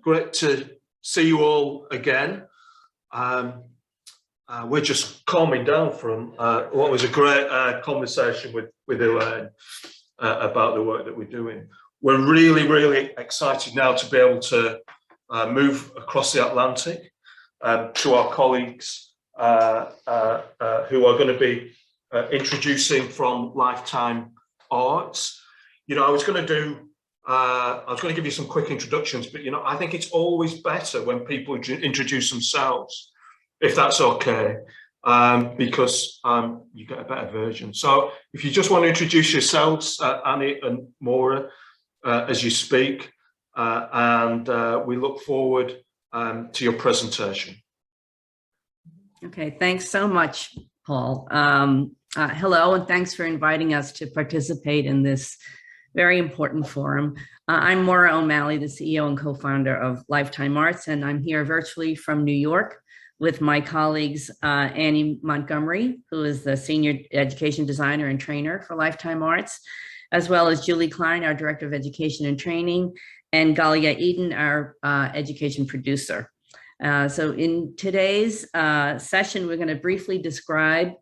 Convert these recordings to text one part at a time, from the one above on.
Great to see you all again. We're just calming down from what was a great conversation with Elaine about the work that we're doing. We're really, really excited now to be able to move across the Atlantic to our colleagues who are going to be introducing from Lifetime Arts. I was going to give you some quick introductions, but I think it's always better when people introduce themselves, if that's okay, because you get a better version. So if you just want to introduce yourselves, Annie and Maura, as you speak, and we look forward to your presentation. Okay, thanks so much, Paul. Hello, and thanks for inviting us to participate in this very important forum. I'm Maura O'Malley, the CEO and co-founder of Lifetime Arts, and I'm here virtually from New York with my colleagues, Annie Montgomery, who is the senior education designer and trainer for Lifetime Arts, as well as Julie Klein, our director of education and training, and Galia Eden, our education producer. So in today's session, we're going to briefly describe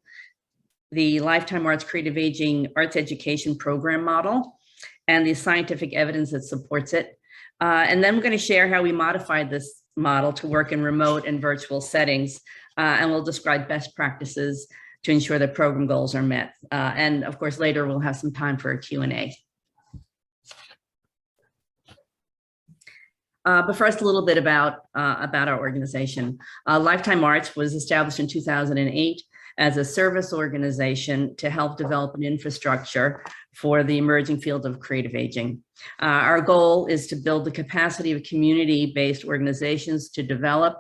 the Lifetime Arts Creative Aging Arts Education Program model and the scientific evidence that supports it. And then we're going to share how we modified this model to work in remote and virtual settings. And we'll describe best practices to ensure that program goals are met. And of course, later we'll have some time for a Q&A. But first, a little bit about our organization. Lifetime Arts was established in 2008 as a service organization to help develop an infrastructure for the emerging field of creative aging. Our goal is to build the capacity of community-based organizations to develop,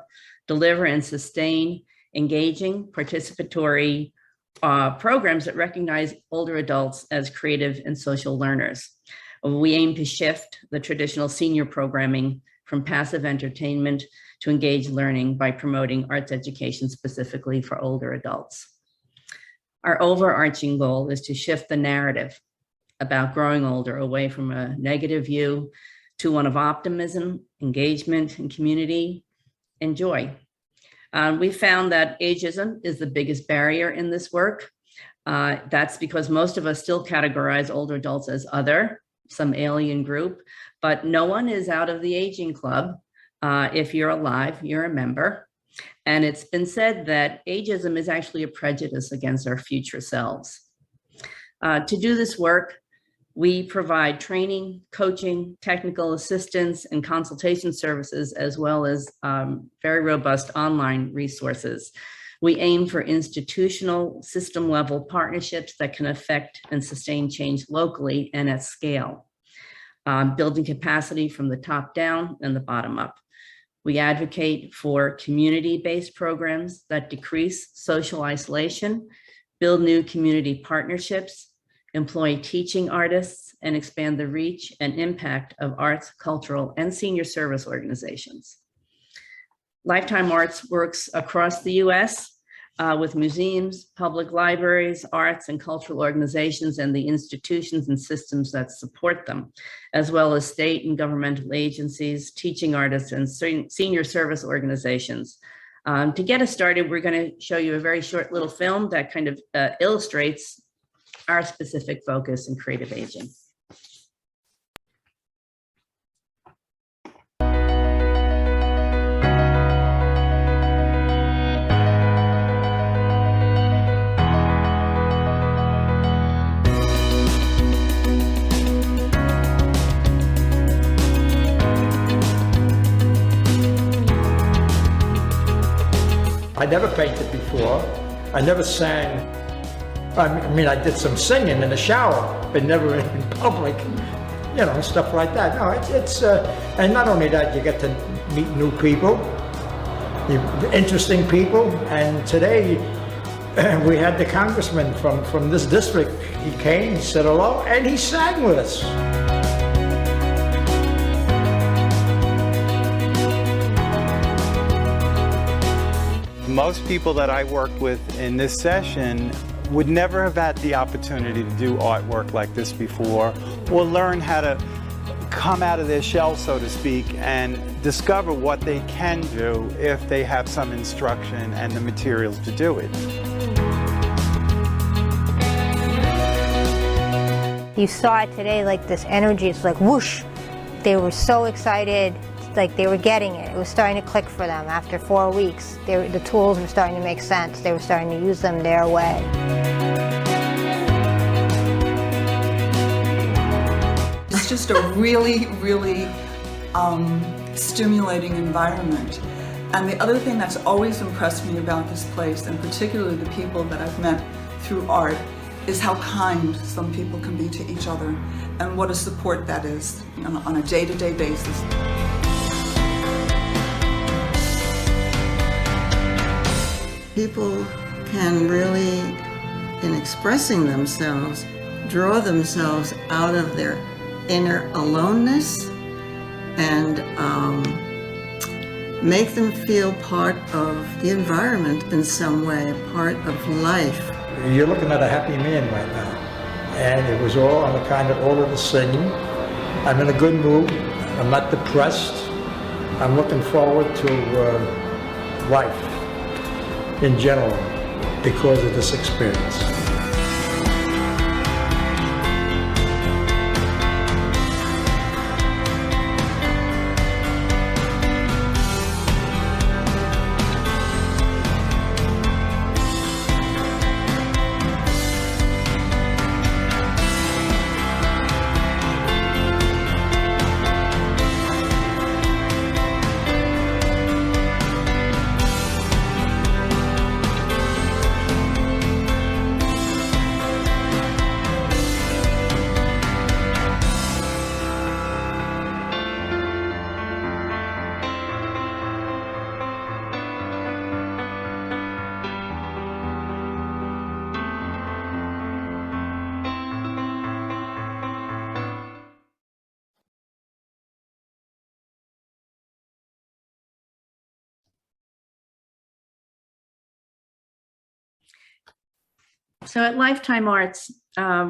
deliver, and sustain engaging, participatory programs that recognize older adults as creative and social learners. We aim to shift the traditional senior programming from passive entertainment to engaged learning by promoting arts education specifically for older adults. Our overarching goal is to shift the narrative about growing older away from a negative view to one of optimism, engagement, and community and joy. We found that ageism is the biggest barrier in this work. That's because most of us still categorize older adults as other, some alien group, but no one is out of the aging club. If you're alive, you're a member. And it's been said that ageism is actually a prejudice against our future selves. To do this work, we provide training, coaching, technical assistance, and consultation services, as well as very robust online resources. We aim for institutional system-level partnerships that can affect and sustain change locally and at scale, building capacity from the top down and the bottom up. We advocate for community-based programs that decrease social isolation, build new community partnerships, employ teaching artists, and expand the reach and impact of arts, cultural, and senior service organizations. Lifetime Arts works across the US with museums, public libraries, arts and cultural organizations, and the institutions and systems that support them, as well as state and governmental agencies, teaching artists, and senior service organizations. To get us started, we're going to show you a very short little film that kind of illustrates our specific focus in creative aging. I never painted before. I never sang. I mean, I did some singing in the shower, but never in public, stuff like that. No, and not only that, you get to meet new people, interesting people. And today, we had the congressman from this district. He came, said hello, and he sang with us. Most people that I worked with in this session would never have had the opportunity to do artwork like this before, or learn how to come out of their shell, so to speak, and discover what they can do if they have some instruction and the materials to do it. You saw it today, like this energy, it's like whoosh. They were so excited, like they were getting it. It was starting to click for them. After 4 weeks, the tools were starting to make sense. They were starting to use them their way. It's just a really, really stimulating environment. And the other thing that's always impressed me about this place, and particularly the people that I've met through art, is how kind some people can be to each other and what a support that is on a day-to-day basis. People can really, in expressing themselves, draw themselves out of their inner aloneness and make them feel part of the environment in some way, a part of life. You're looking at a happy man right now. And it was all on account of all of the singing. I'm in a good mood. I'm not depressed. I'm looking forward to life in general because of this experience. So at Lifetime Arts,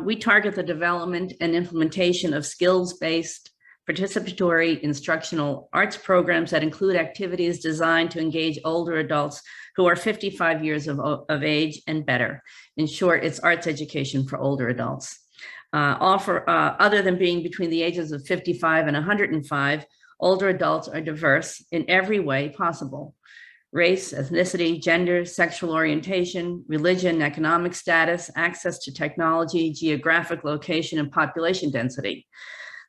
we target the development and implementation of skills-based participatory instructional arts programs that include activities designed to engage older adults who are 55 years of age and better. In short, it's arts education for older adults. Other than being between the ages of 55 and 105, older adults are diverse in every way possible. Race, ethnicity, gender, sexual orientation, religion, economic status, access to technology, geographic location, and population density.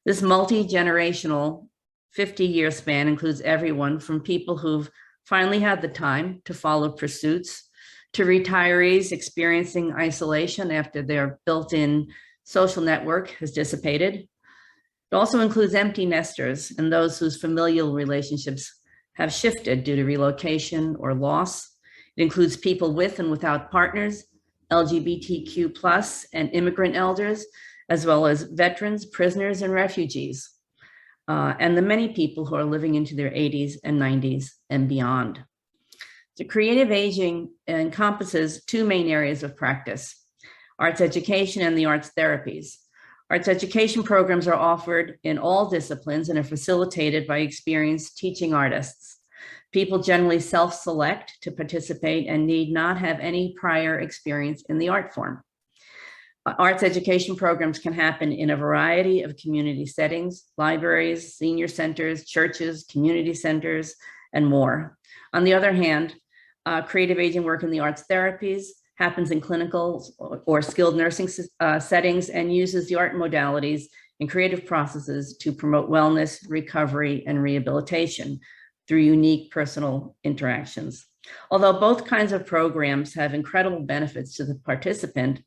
This multi-generational 50-year span includes everyone from people who've finally had the time to follow pursuits, to retirees experiencing isolation after their built-in social network has dissipated. It also includes empty nesters and those whose familial relationships have shifted due to relocation or loss. It includes people with and without partners, LGBTQ+ and immigrant elders, as well as veterans, prisoners, and refugees, and the many people who are living into their 80s and 90s and beyond. So creative aging encompasses two main areas of practice: arts education and the arts therapies. Arts education programs are offered in all disciplines and are facilitated by experienced teaching artists. People generally self-select to participate and need not have any prior experience in the art form. Arts education programs can happen in a variety of community settings: libraries, senior centers, churches, community centers, and more. On the other hand, creative aging work in the arts therapies happens in clinical or skilled nursing settings and uses the art modalities and creative processes to promote wellness, recovery, and rehabilitation through unique personal interactions. Although both kinds of programs have incredible benefits to the participant,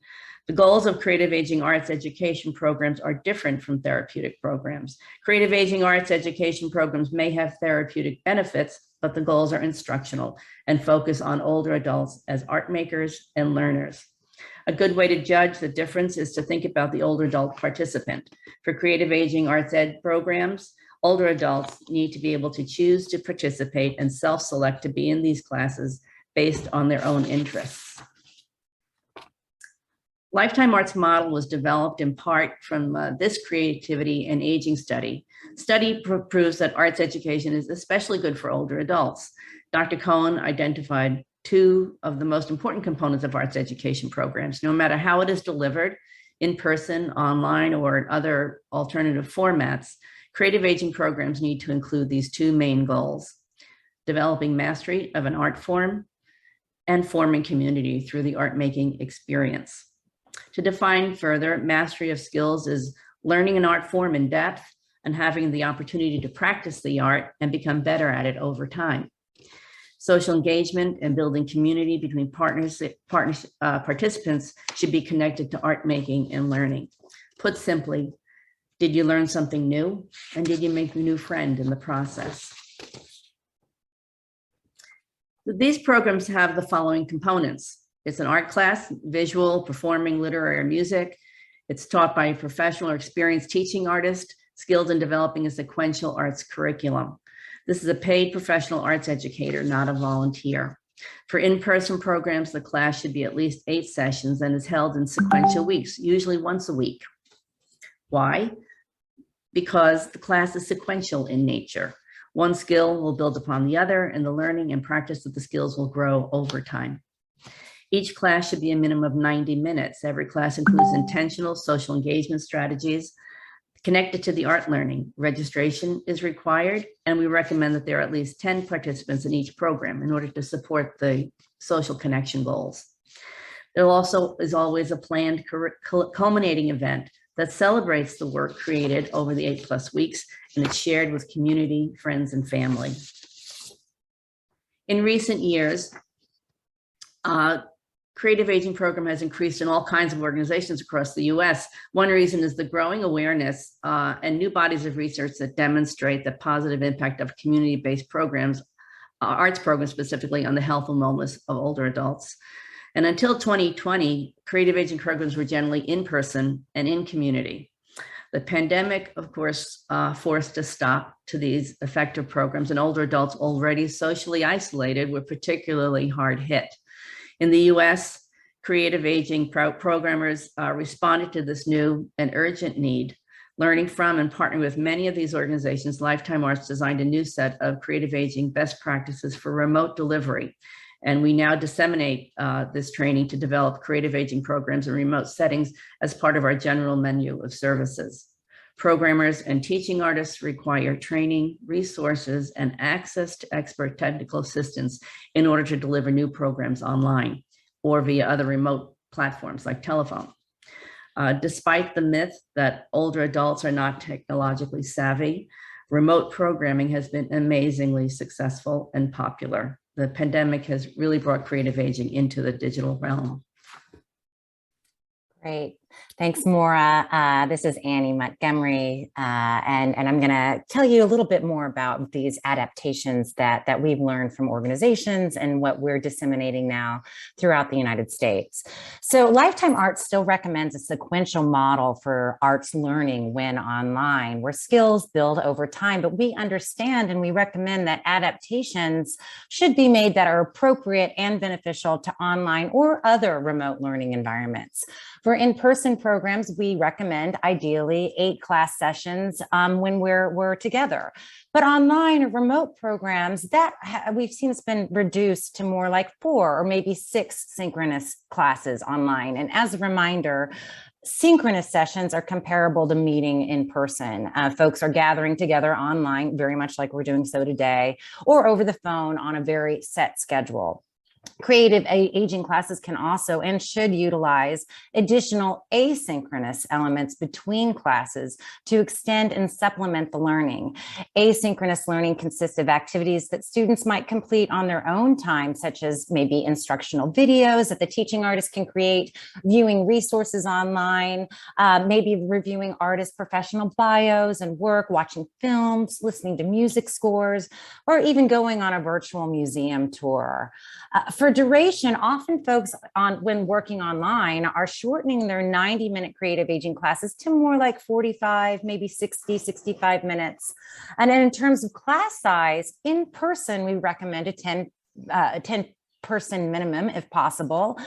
the goals of creative aging arts education programs are different from therapeutic programs. Creative aging arts education programs may have therapeutic benefits, but the goals are instructional and focus on older adults as art makers and learners. A good way to judge the difference is to think about the older adult participant. For creative aging arts ed programs, older adults need to be able to choose to participate and self-select to be in these classes based on their own interests. Lifetime Arts model was developed in part from this creativity and aging study. Study proves that arts education is especially good for older adults. Dr. Cohen identified two of the most important components of arts education programs. No matter how it is delivered, in person, online, or in other alternative formats, creative aging programs need to include these two main goals: developing mastery of an art form and forming community through the art making experience. To define further, mastery of skills is learning an art form in depth and having the opportunity to practice the art and become better at it over time. Social engagement and building community between participants should be connected to art making and learning. Put simply, did you learn something new? And did you make a new friend in the process? These programs have the following components. It's an art class, visual, performing, literary, or music. It's taught by a professional or experienced teaching artist, skilled in developing a sequential arts curriculum. This is a paid professional arts educator, not a volunteer. For in-person programs, the class should be at least 8 sessions and is held in sequential weeks, usually once a week. Why? Because the class is sequential in nature. One skill will build upon the other, and the learning and practice of the skills will grow over time. Each class should be a minimum of 90 minutes. Every class includes intentional social engagement strategies connected to the art learning. Registration is required, and we recommend that there are at least 10 participants in each program in order to support the social connection goals. There also is always a planned culminating event that celebrates the work created over the 8+ weeks, and it's shared with community, friends, and family. In recent years, creative aging program has increased in all kinds of organizations across the US. One reason is the growing awareness and new bodies of research that demonstrate the positive impact of community-based programs, arts programs specifically, on the health and wellness of older adults. And until 2020, creative aging programs were generally in person and in community. The pandemic, of course, forced a stop to these effective programs, and older adults already socially isolated were particularly hard hit. In the US, creative aging programmers responded to this new and urgent need. Learning from and partnering with many of these organizations, Lifetime Arts designed a new set of creative aging best practices for remote delivery. And we now disseminate this training to develop creative aging programs in remote settings as part of our general menu of services. Programmers and teaching artists require training, resources, and access to expert technical assistance in order to deliver new programs online or via other remote platforms like telephone. Despite the myth that older adults are not technologically savvy, remote programming has been amazingly successful and popular. The pandemic has really brought creative aging into the digital realm. Great. Thanks, Maura. This is Annie Montgomery, and I'm going to tell you a little bit more about these adaptations that we've learned from organizations and what we're disseminating now throughout the United States. So Lifetime Arts still recommends a sequential model for arts learning when online, where skills build over time, but we understand and we recommend that adaptations should be made that are appropriate and beneficial to online or other remote learning environments. For in-person programs, we recommend ideally 8 class sessions when we're together. But online or remote programs, that we've seen it's been reduced to more like 4 or maybe 6 synchronous classes online. And as a reminder, synchronous sessions are comparable to meeting in person. Folks are gathering together online, very much like we're doing so today, or over the phone on a very set schedule. Creative aging classes can also and should utilize additional asynchronous elements between classes to extend and supplement the learning. Asynchronous learning consists of activities that students might complete on their own time, such as maybe instructional videos that the teaching artist can create, viewing resources online, maybe reviewing artists' professional bios and work, watching films, listening to music scores, or even going on a virtual museum tour. For duration, often folks when working online are shortening their 90-minute creative aging classes to more like 45, maybe 60, 65 minutes. And then in terms of class size, in person, we recommend a 10 person minimum if possible,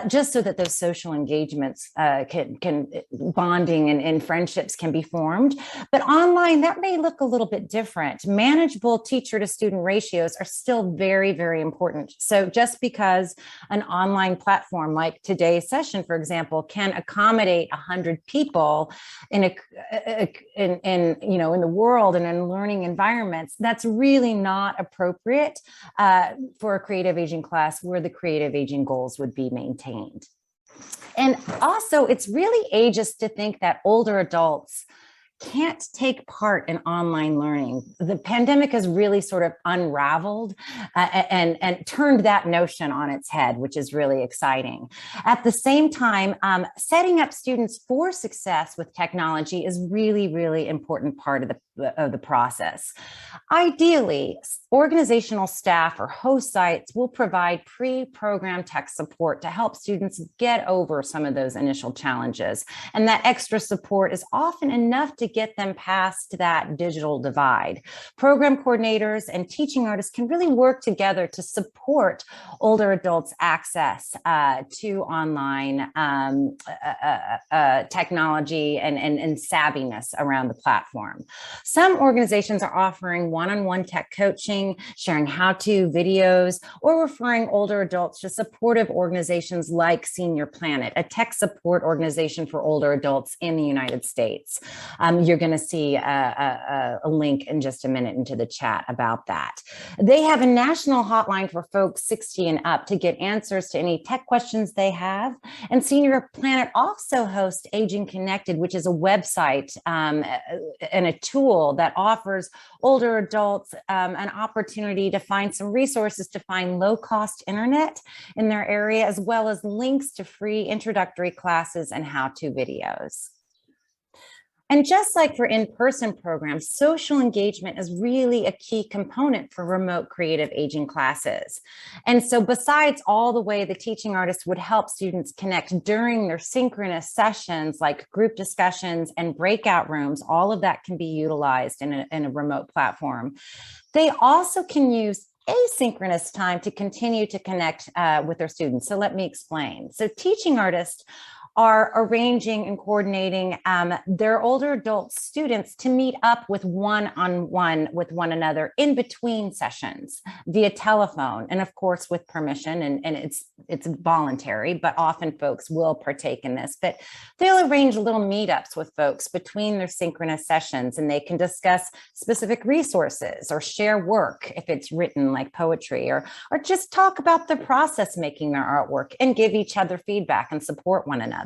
just so that those social engagements can bonding and friendships can be formed. But online, that may look a little bit different. Manageable teacher to student ratios are still very, very important. So just because an online platform like today's session, for example, can accommodate 100 people in the world and in learning environments, that's really not appropriate for a creative aging class where the creative aging goals would be maintained. And also, it's really ageist to think that older adults can't take part in online learning. The pandemic has really sort of unraveled and turned that notion on its head, which is really exciting. At the same time, setting up students for success with technology is really, really important part of the process. Ideally, organizational staff or host sites will provide pre-programmed tech support to help students get over some of those initial challenges. And that extra support is often enough to get them past that digital divide. Program coordinators and teaching artists can really work together to support older adults' access to online technology and savviness around the platform. Some organizations are offering one-on-one tech coaching, sharing how-to videos, or referring older adults to supportive organizations like Senior Planet, a tech support organization for older adults in the United States. You're going to see a link in just a minute into the chat about that. They have a national hotline for folks 60 and up to get answers to any tech questions they have. And Senior Planet also hosts Aging Connected, which is a website and a tool that offers older adults an opportunity to find some resources to find low-cost internet in their area, as well as links to free introductory classes and how-to videos. And just like for in-person programs, social engagement is really a key component for remote creative aging classes. And so besides all the way the teaching artists would help students connect during their synchronous sessions, like group discussions and breakout rooms, all of that can be utilized in a remote platform. They also can use asynchronous time to continue to connect with their students. So let me explain. So teaching artists are arranging and coordinating their older adult students to meet up with one-on-one with one another in between sessions via telephone, and of course with permission, and it's voluntary, but often folks will partake in this. But they'll arrange little meetups with folks between their synchronous sessions, and they can discuss specific resources or share work if it's written like poetry, or just talk about the process making their artwork and give each other feedback and support one another.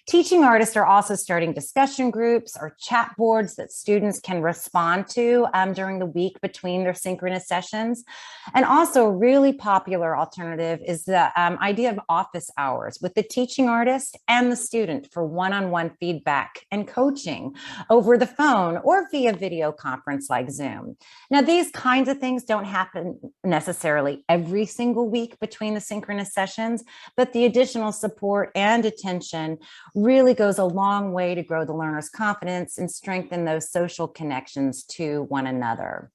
Teaching artists are also starting discussion groups or chat boards that students can respond to during the week between their synchronous sessions. And also a really popular alternative is the idea of office hours with the teaching artist and the student for one-on-one feedback and coaching over the phone or via video conference like Zoom. Now, these kinds of things don't happen necessarily every single week between the synchronous sessions, but the additional support and attention really goes a long way to grow the learner's confidence and strengthen those social connections to one another.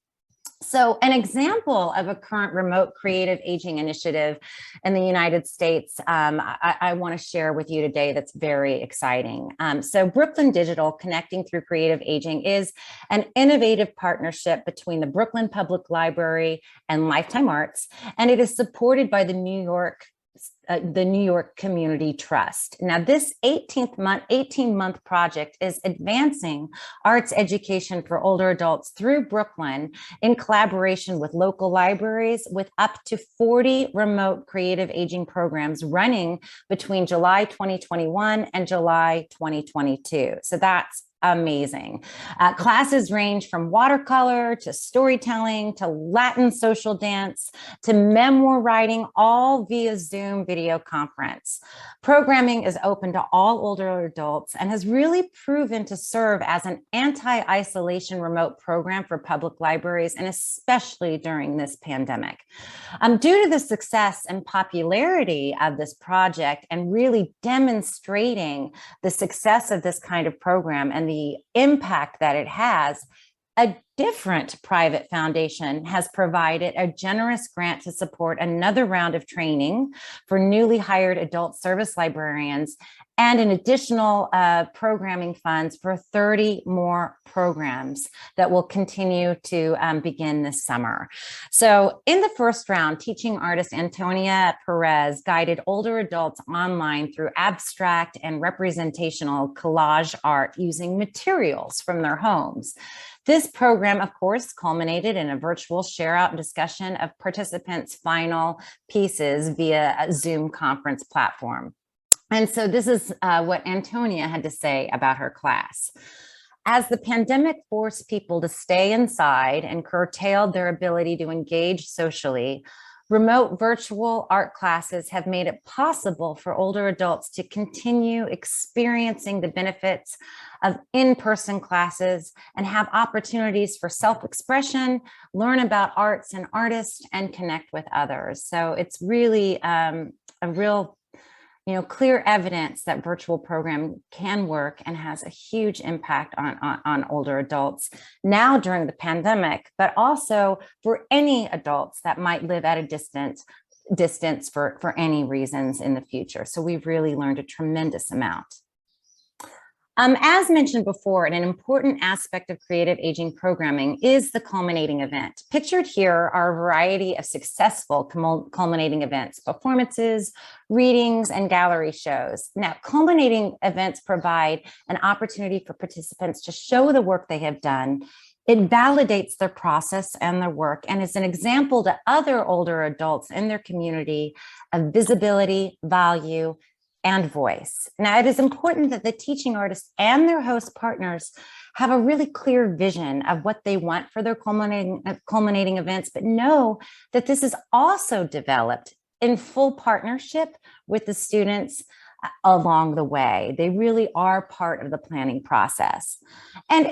So an example of a current remote creative aging initiative in the United States I want to share with you today that's very exciting. So Brooklyn Digital Connecting Through Creative Aging is an innovative partnership between the Brooklyn Public Library and Lifetime Arts, and it is supported by the New York Community Trust. Now, this 18-month project is advancing arts education for older adults through Brooklyn in collaboration with local libraries, with up to 40 remote creative aging programs running between July 2021 and July 2022. So that's amazing. Classes range from watercolor to storytelling to Latin social dance to memoir writing, all via Zoom video conference. Programming is open to all older adults and has really proven to serve as an anti-isolation remote program for public libraries, and especially during this pandemic. Due to the success and popularity of this project and really demonstrating the success of this kind of program and the impact that it has, different private foundation has provided a generous grant to support another round of training for newly hired adult service librarians and an additional programming funds for 30 more programs that will continue to begin this summer. So in the first round, teaching artist Antonia Perez guided older adults online through abstract and representational collage art using materials from their homes. This program, of course, culminated in a virtual share-out discussion of participants' final pieces via a Zoom conference platform. And so this is what Antonia had to say about her class. As the pandemic forced people to stay inside and curtailed their ability to engage socially, remote virtual art classes have made it possible for older adults to continue experiencing the benefits of in-person classes and have opportunities for self-expression, learn about arts and artists, and connect with others. So it's really a real clear evidence that virtual program can work and has a huge impact on older adults now during the pandemic, but also for any adults that might live at a distance for any reasons in the future. So we've really learned a tremendous amount. As mentioned before, an important aspect of creative aging programming is the culminating event. Pictured here are a variety of successful culminating events, performances, readings, and gallery shows. Now, culminating events provide an opportunity for participants to show the work they have done. It validates their process and their work and is an example to other older adults in their community of visibility, value, and voice. Now, it is important that the teaching artists and their host partners have a really clear vision of what they want for their culminating events, but know that this is also developed in full partnership with the students along the way. They really are part of the planning process. And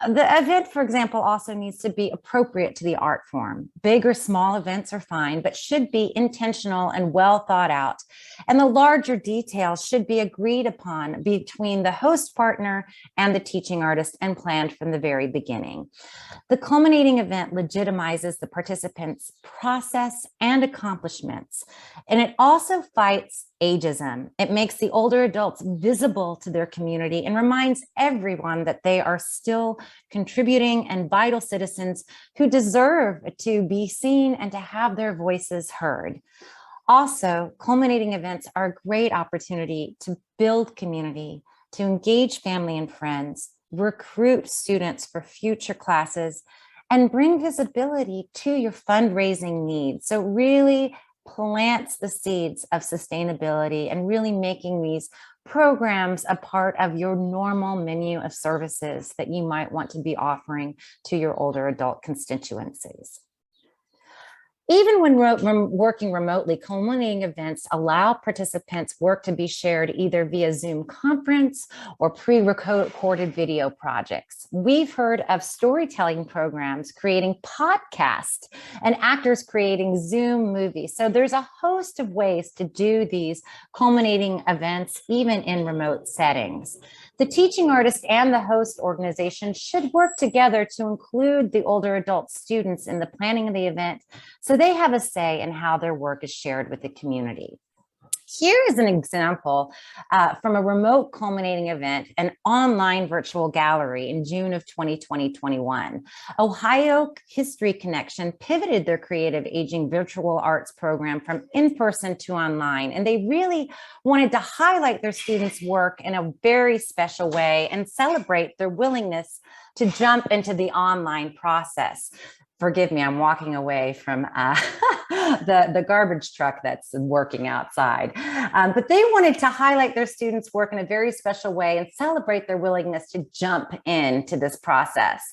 the event, for example, also needs to be appropriate to the art form. Big or small events are fine, but should be intentional and well thought out. And the larger details should be agreed upon between the host partner and the teaching artist and planned from the very beginning. The culminating event legitimizes the participants' process and accomplishments, and it also fights ageism. It makes the older adults visible to their community and reminds everyone that they are still contributing and vital citizens who deserve to be seen and to have their voices heard. Also, culminating events are a great opportunity to build community, to engage family and friends, recruit students for future classes, and bring visibility to your fundraising needs. So really plants the seeds of sustainability and really making these programs a part of your normal menu of services that you might want to be offering to your older adult constituencies. Even when working remotely, culminating events allow participants' work to be shared either via Zoom conference or pre-recorded video projects. We've heard of storytelling programs creating podcasts and actors creating Zoom movies. So there's a host of ways to do these culminating events, even in remote settings. The teaching artist and the host organization should work together to include the older adult students in the planning of the event so they have a say in how their work is shared with the community. Here is an example from a remote culminating event, an online virtual gallery in June of 2020-21. Ohio History Connection pivoted their creative aging virtual arts program from in-person to online, and they really wanted to highlight their students' work in a very special way and celebrate their willingness to jump into the online process. Forgive me, I'm walking away from the garbage truck that's working outside. But they wanted to highlight their students' work in a very special way and celebrate their willingness to jump into this process.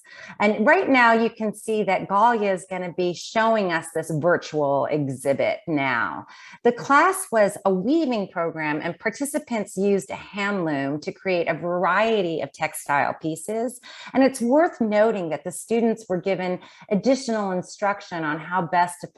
And right now you can see that Galia is going to be showing us this virtual exhibit now. The class was a weaving program and participants used a hand loom to create a variety of textile pieces. And it's worth noting that the students were given additional instruction on how best to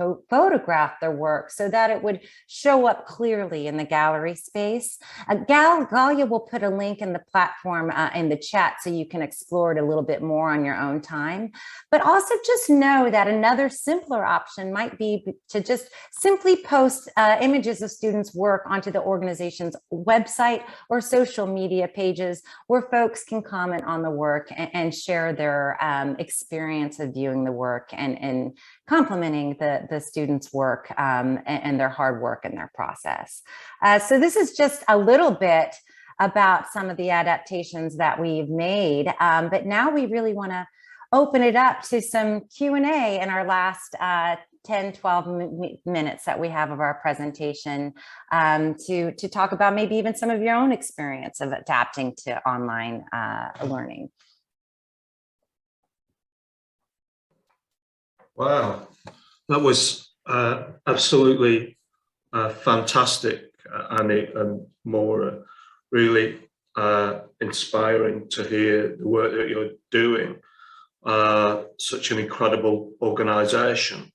photograph their work so that it would show up clearly in the gallery space. Galia will put a link in the platform in the chat so you can explore it a little bit more on your own time. But also just know that another simpler option might be to just simply post images of students' work onto the organization's website or social media pages where folks can comment on the work and share their experience of viewing the work and complimenting the students' work and their hard work in their process. So this is just a little bit about some of the adaptations that we've made, but now we really want to open it up to some Q&A in our last 10, 12 minutes that we have of our presentation to talk about maybe even some of your own experience of adapting to online learning. Wow, that was absolutely fantastic, Annie and Maura. Really inspiring to hear the work that you're doing. Such an incredible organisation.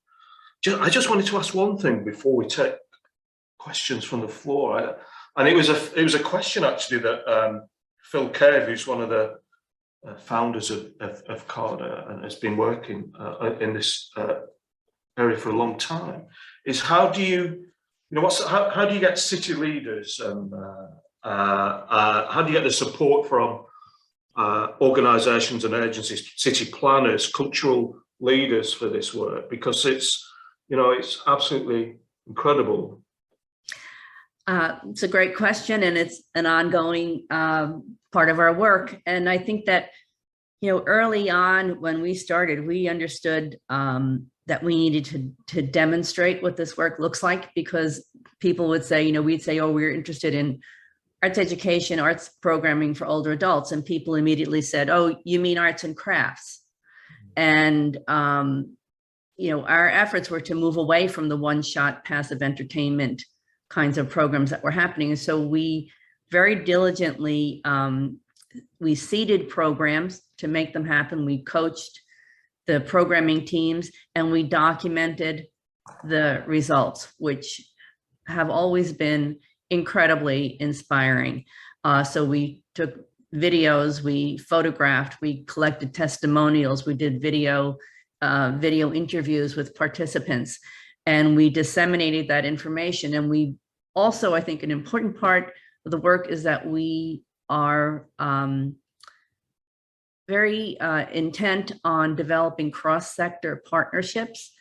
I just wanted to ask one thing before we take questions from the floor, and it was a question actually that Phil Cave, who's one of the founders of CARDA and has been working in this area for a long time, is how do you how do you get city leaders and how do you get the support from organisations and agencies, city planners, cultural leaders for this work? Because it's absolutely incredible. It's a great question, and it's an ongoing part of our work. And I think that, early on when we started, we understood that we needed to demonstrate what this work looks like, because people would say, we'd say, oh, we're interested in arts education, arts programming for older adults. And people immediately said, oh, you mean arts and crafts? And, our efforts were to move away from the one-shot passive entertainment kinds of programs that were happening. And so we very diligently, we seeded programs to make them happen. We coached the programming teams and we documented the results, which have always been incredibly inspiring. So we took videos, we photographed, we collected testimonials, we did video interviews with participants, and we disseminated that information. And we also, I think an important part of the work is that we are very intent on developing cross-sector partnerships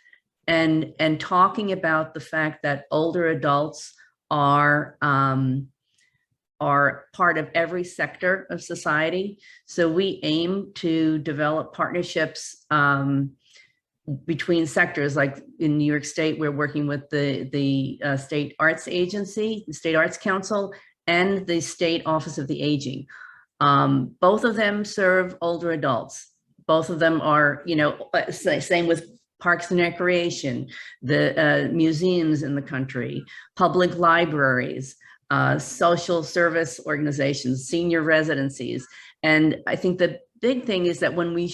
and talking about the fact that older adults are part of every sector of society. So we aim to develop partnerships between sectors. Like in New York State, we're working with the State Arts Agency, the State Arts Council, and the State Office of the Aging. Both of them serve older adults. Both of them are, same with Parks and Recreation, the museums in the country, public libraries, social service organizations, senior residencies. And I think the big thing is that when we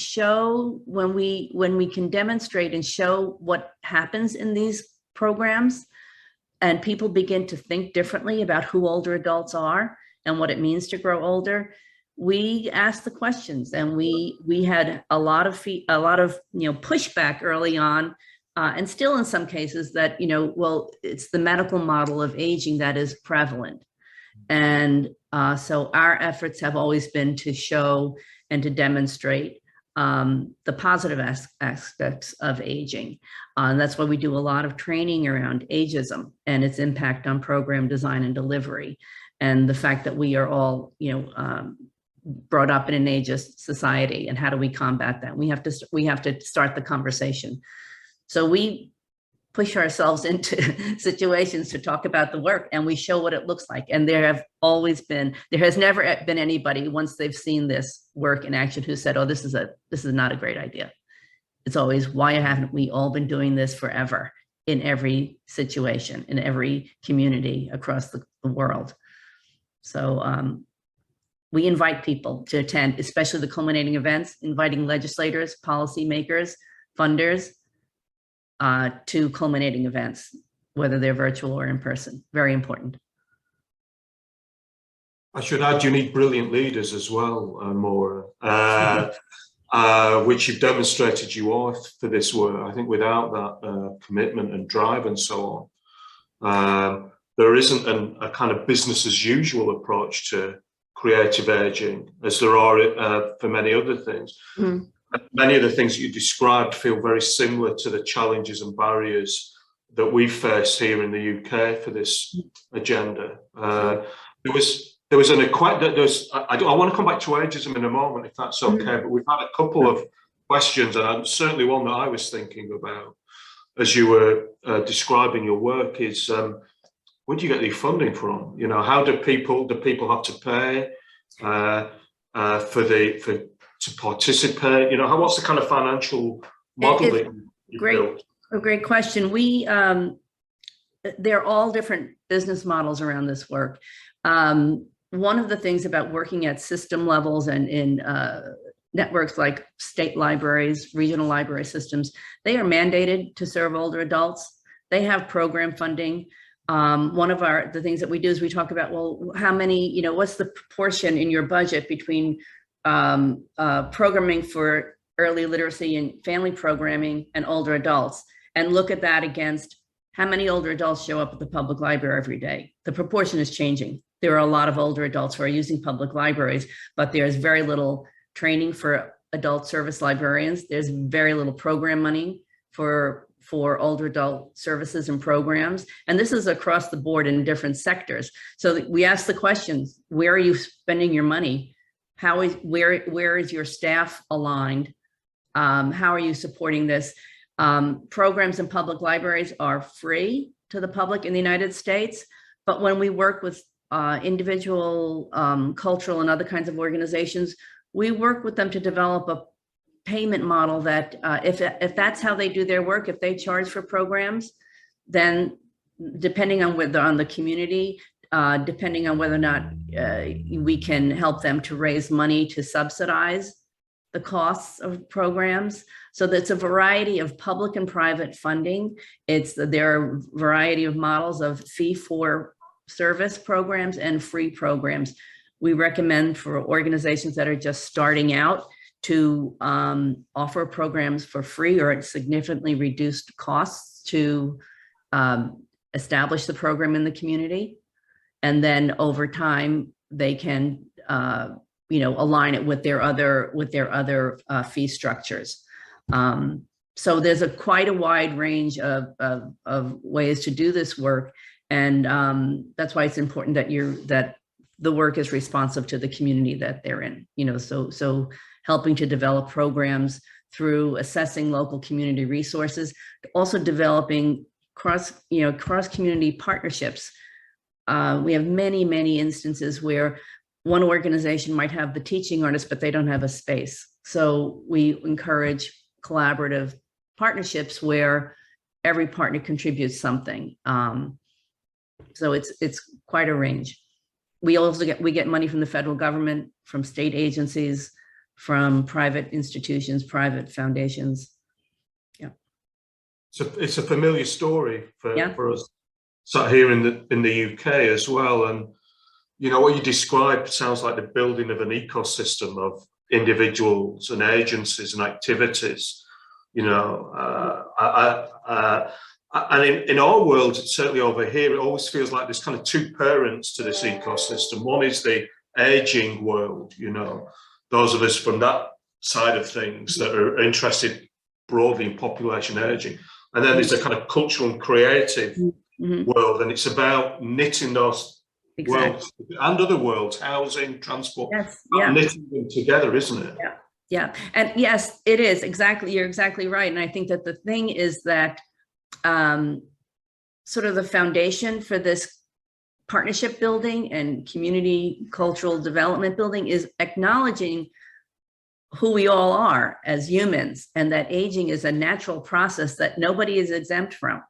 can demonstrate and show what happens in these programs, and people begin to think differently about who older adults are and what it means to grow older, we asked the questions, and we had a lot of pushback early on, and still in some cases that well, it's the medical model of aging that is prevalent. And so our efforts have always been to show and to demonstrate the positive aspects of aging. And that's why we do a lot of training around ageism and its impact on program design and delivery, and the fact that we are all, brought up in an ageist society, and how do we combat that? We have to start the conversation. So we push ourselves into situations to talk about the work, and we show what it looks like. And there has never been anybody, once they've seen this work in action, who said, oh, this is not a great idea. It's always, why haven't we all been doing this forever, in every situation, in every community across the world? So we invite people to attend, especially the culminating events, inviting legislators, policymakers, funders, to culminating events, whether they're virtual or in person. Very important. I should add, you need brilliant leaders as well, Maura, which you've demonstrated you are for this work. I think without that commitment and drive and so on, there isn't a kind of business as usual approach to creative aging as there are for many other things. Mm. Many of the things you described feel very similar to the challenges and barriers that we face here in the UK for this agenda. There was an I want to come back to ageism in a moment, if that's okay, but we've had a couple of questions, and certainly one that I was thinking about as you were describing your work is, where do you get the funding from? You know, how do people have to pay to participate? You know, what's the kind of financial model that you built? A great question. They're all different business models around this work. One of the things about working at system levels and in networks like state libraries, regional library systems, they are mandated to serve older adults. They have program funding. One of the things that we do is we talk about, well, how many, what's the proportion in your budget between programming for early literacy and family programming and older adults, and look at that against how many older adults show up at the public library every day. The proportion is changing. There are a lot of older adults who are using public libraries, but there's very little training for adult service librarians. There's very little program money for older adult services and programs. And this is across the board in different sectors. So we ask the questions, where are you spending your money? Where is your staff aligned? How are you supporting this? Programs in public libraries are free to the public in the United States, but when we work with individual cultural and other kinds of organizations, we work with them to develop a payment model that if that's how they do their work, if they charge for programs, then depending on the community, depending on whether or not we can help them to raise money to subsidize the costs of programs. So that's a variety of public and private funding. There are a variety of models of fee for service programs and free programs. We recommend for organizations that are just starting out to offer programs for free or at significantly reduced costs to establish the program in the community. And then over time, they can align it with their other fee structures. So there's quite a wide range of ways to do this work. And that's why it's important that the work is responsive to the community that they're in, so helping to develop programs through assessing local community resources, also developing cross-community partnerships. We have many instances where one organization might have the teaching artist, but they don't have a space. So we encourage collaborative partnerships where every partner contributes something. So it's quite a range. We also get money from the federal government, from state agencies, from private institutions, private foundations. Yeah. So it's a familiar story for us sat here in the UK as well. And what you described sounds like the building of an ecosystem of individuals and agencies and activities. And in our world, certainly over here, it always feels like there's kind of two parents to this ecosystem. One is the aging world, those of us from that side of things that are interested broadly in population aging. And then there's a kind of cultural and creative world, and it's about knitting those worlds and other worlds, housing, transport, knitting them together, isn't it? Yeah. And yes, it is. Exactly. You're exactly right. And I think that the thing is that sort of the foundation for this partnership building and community cultural development building is acknowledging who we all are as humans, and that aging is a natural process that nobody is exempt from.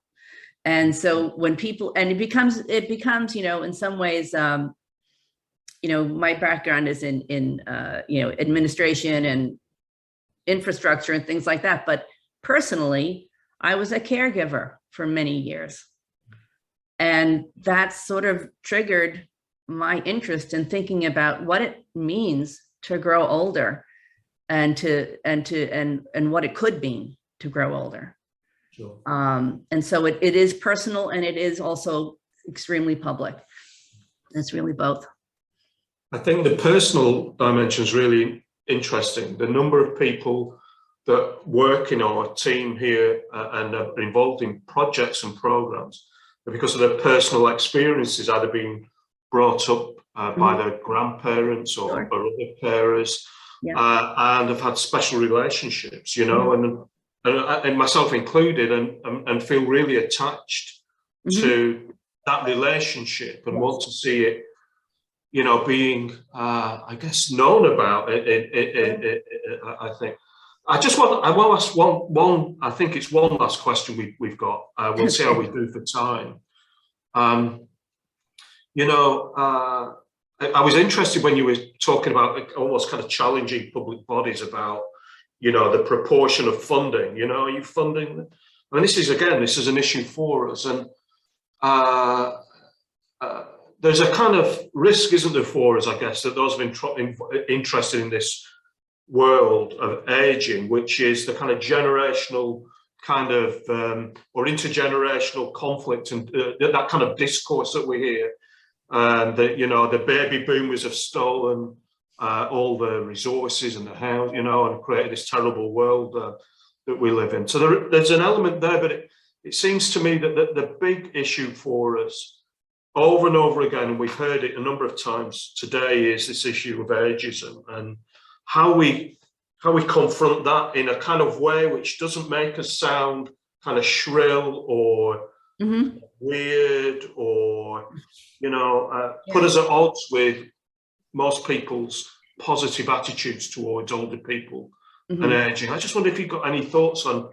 And so when people, and it becomes, in some ways, my background is in administration and infrastructure and things like that. But personally, I was a caregiver for many years. And that sort of triggered my interest in thinking about what it means to grow older and what it could mean to grow older. Sure. And so it is personal, and it is also extremely public. It's really both. I think the personal dimension is really interesting. The number of people that work in our team here and are involved in projects and programs, because of their personal experiences, either being brought up by their grandparents or other carers, and have had special relationships, you know, and myself included, and feel really attached to that relationship and want to see it, you know, being, I guess, known about. I think. I will ask one. I think it's one last question we've got. We'll see how we do for time. You know, I was interested when you were talking about almost kind of challenging public bodies about, you know, the proportion of funding. You know, are you funding? I mean, this is an issue for us, and there's a kind of risk, isn't there, for us, I guess, that those interested in this world of aging, which is the kind of generational kind of or intergenerational conflict and that kind of discourse that we hear, that, you know, the baby boomers have stolen all the resources and the house, you know, and created this terrible world that we live in. So there's an element there, but it seems to me that the big issue for us over and over again, and we've heard it a number of times today, is this issue of ageism and how we confront that in a kind of way which doesn't make us sound kind of shrill or weird or, you know, put us at odds with most people's positive attitudes towards older people and aging. I just wonder if you've got any thoughts on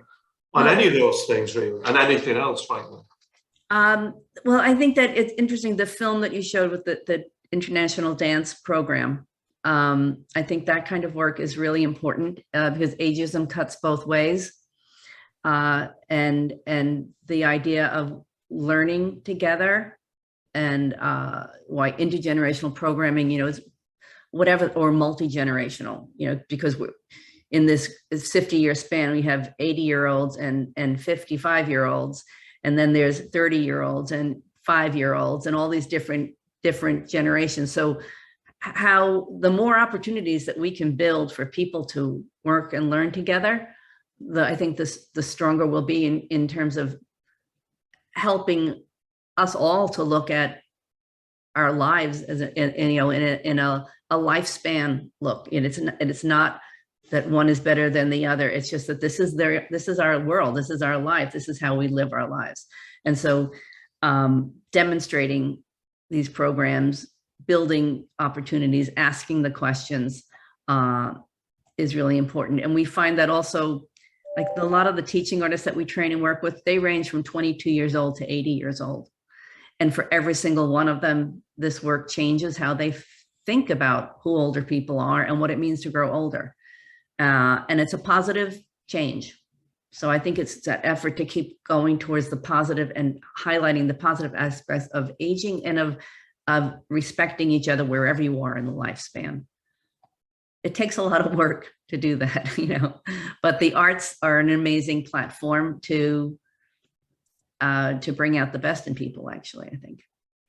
any of those things, really, and anything else, frankly. Well, I think that it's interesting, the film that you showed with the International Dance Program. I think that kind of work is really important because ageism cuts both ways. And the idea of learning together and why intergenerational programming, you know, is whatever, or multi-generational, you know, because we're in this 50-year span, we have 80-year-olds and 55-year-olds, and then there's 30-year-olds and 5-year-olds and all these different generations. So how the more opportunities that we can build for people to work and learn together, I think the stronger we'll be in terms of helping us all to look at our lives as in a lifespan look. And it's not that one is better than the other. It's just that this is our world, this is our life, this is how we live our lives. And so demonstrating these programs, building opportunities, asking the questions is really important. And we find that also, like a lot of the teaching artists that we train and work with, they range from 22 years old to 80 years old. And for every single one of them, this work changes how they think about who older people are and what it means to grow older. And it's a positive change. So I think it's that effort to keep going towards the positive and highlighting the positive aspects of aging and of respecting each other wherever you are in the lifespan. It takes a lot of work to do that, you know, but the arts are an amazing platform to bring out the best in people, actually, I think.